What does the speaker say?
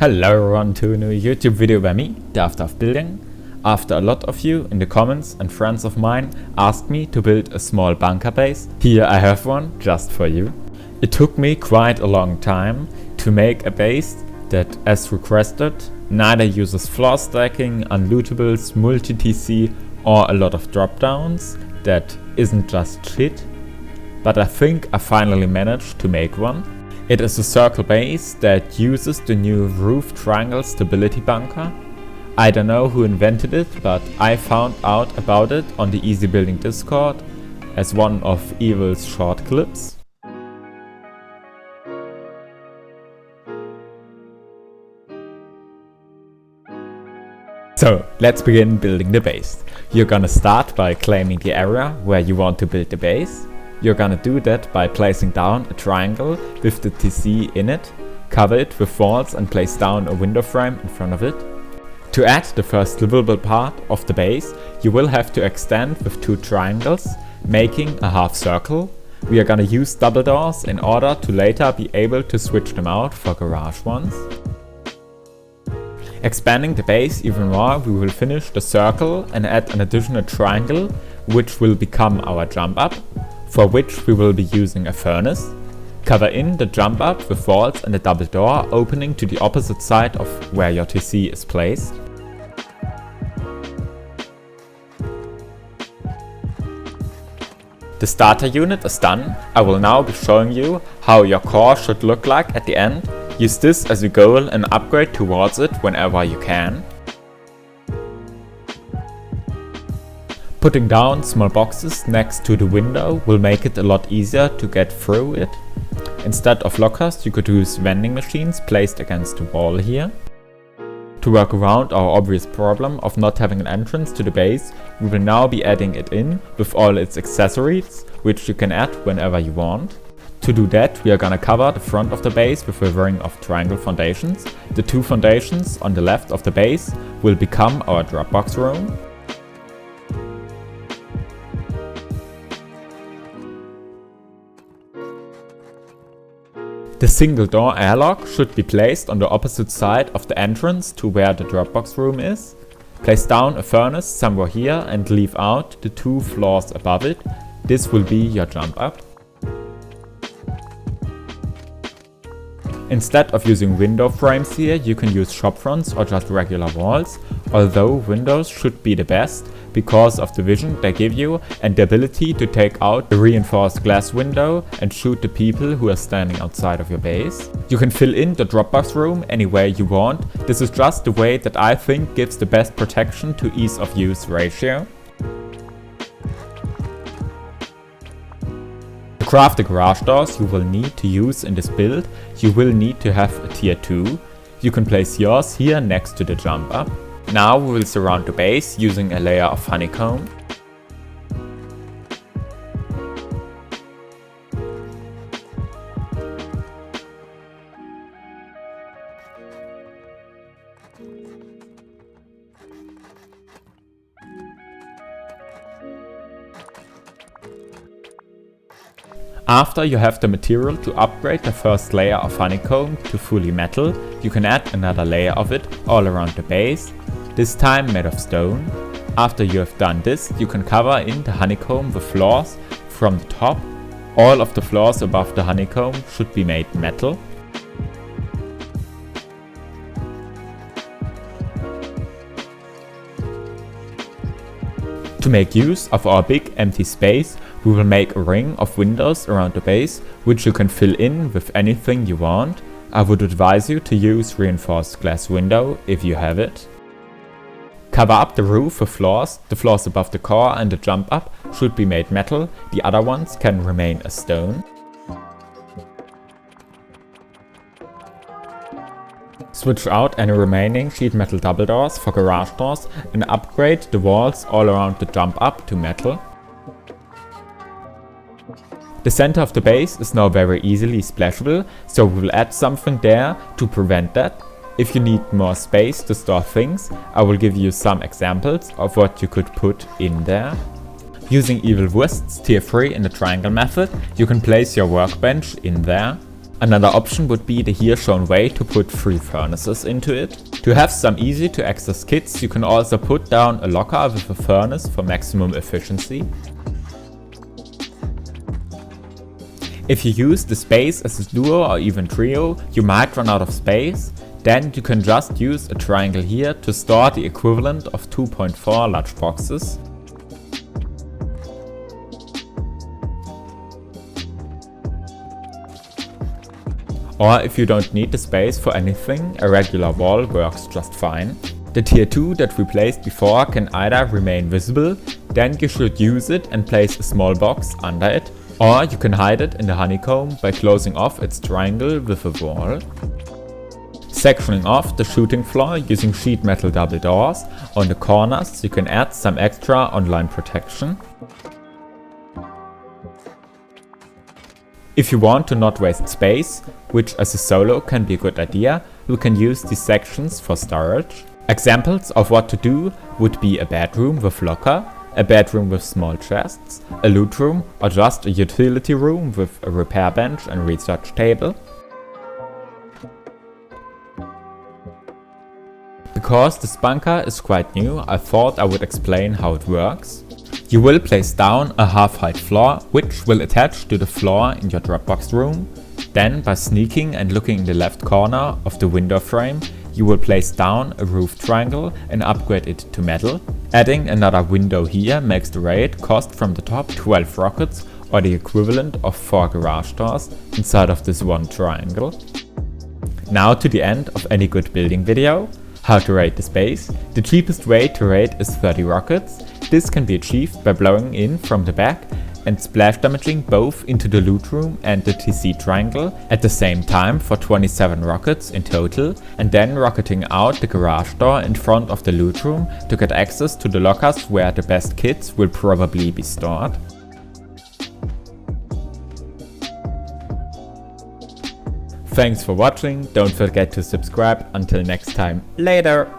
Hello everyone to a new YouTube video by me, DavDav Building. After a lot of you in the comments and friends of mine asked me to build a small bunker base, here I have one just for you. It took me quite a long time to make a base that, as requested, neither uses floor stacking, unlootables, multi-TC or a lot of dropdowns, that isn't just shit, but I think I finally managed to make one. It is a circle base that uses the new roof triangle stability bunker. I don't know who invented it, but I found out about it on the Easy Building Discord as one of Evil's short clips. So let's begin building the base. You're gonna start by claiming the area where you want to build the base. You're gonna do that by placing down a triangle with the TC in it, cover it with walls and place down a window frame in front of it. To add the first livable part of the base, you will have to extend with two triangles, making a half circle. We are gonna use double doors in order to later be able to switch them out for garage ones. Expanding the base even more, we will finish the circle and add an additional triangle, which will become our jump up, for which we will be using a furnace. Cover in the jump up with walls and a double door opening to the opposite side of where your TC is placed. The starter unit is done. I will now be showing you how your core should look like at the end. Use this as a goal and upgrade towards it whenever you can. Putting down small boxes next to the window will make it a lot easier to get through it. Instead of lockers, you could use vending machines placed against the wall here. To work around our obvious problem of not having an entrance to the base, we will now be adding it in with all its accessories, which you can add whenever you want. To do that, we are gonna cover the front of the base with revering of triangle foundations. The two foundations on the left of the base will become our Dropbox room. The single door airlock should be placed on the opposite side of the entrance to where the Dropbox room is. Place down a furnace somewhere here and leave out the two floors above it. This will be your jump up. Instead of using window frames here, you can use shop fronts or just regular walls, although windows should be the best because of the vision they give you and the ability to take out the reinforced glass window and shoot the people who are standing outside of your base. You can fill in the Dropbox room any way you want. This is just the way that I think gives the best protection to ease of use ratio. To craft the garage doors you will need to use in this build, you will need to have a tier 2. You can place yours here next to the jump up. Now we will surround the base using a layer of honeycomb. After you have the material to upgrade the first layer of honeycomb to fully metal, you can add another layer of it all around the base, this time made of stone. After you have done this, you can cover in the honeycomb with floors from the top. All of the floors above the honeycomb should be made metal. To make use of our big empty space, we will make a ring of windows around the base, which you can fill in with anything you want. I would advise you to use reinforced glass window if you have it. Cover up the roof with floors. The floors above the core and the jump up should be made metal, the other ones can remain as stone. Switch out any remaining sheet metal double doors for garage doors and upgrade the walls all around the jump up to metal. The center of the base is now very easily splashable, so we will add something there to prevent that. If you need more space to store things, I will give you some examples of what you could put in there. Using Evil Wurst's tier 3 in the triangle method, you can place your workbench in there. Another option would be the here shown way to put 3 furnaces into it. To have some easy to access kits, you can also put down a locker with a furnace for maximum efficiency. If you use the space as a duo or even trio, you might run out of space. Then you can just use a triangle here to store the equivalent of 2.4 large boxes. Or if you don't need the space for anything, a regular wall works just fine. The tier 2 that we placed before can either remain visible, then you should use it and place a small box under it, or you can hide it in the honeycomb by closing off its triangle with a wall. Sectioning off the shooting floor using sheet metal double doors on the corners, you can add some extra online protection. If you want to not waste space, which as a solo can be a good idea, you can use these sections for storage. Examples of what to do would be a bedroom with locker, a bedroom with small chests, a loot room, or just a utility room with a repair bench and research table. Because this bunker is quite new, I thought I would explain how it works. You will place down a half-height floor, which will attach to the floor in your Dropbox room. Then, by sneaking and looking in the left corner of the window frame, you will place down a roof triangle and upgrade it to metal. Adding another window here makes the raid cost from the top 12 rockets, or the equivalent of 4 garage doors inside of this one triangle. Now to the end of any good building video. How to raid the space. The cheapest way to raid is 30 rockets. This can be achieved by blowing in from the back and splash damaging both into the loot room and the TC triangle at the same time for 27 rockets in total, and then rocketing out the garage door in front of the loot room to get access to the lockers where the best kits will probably be stored. Thanks for watching, don't forget to subscribe. Until next time, later!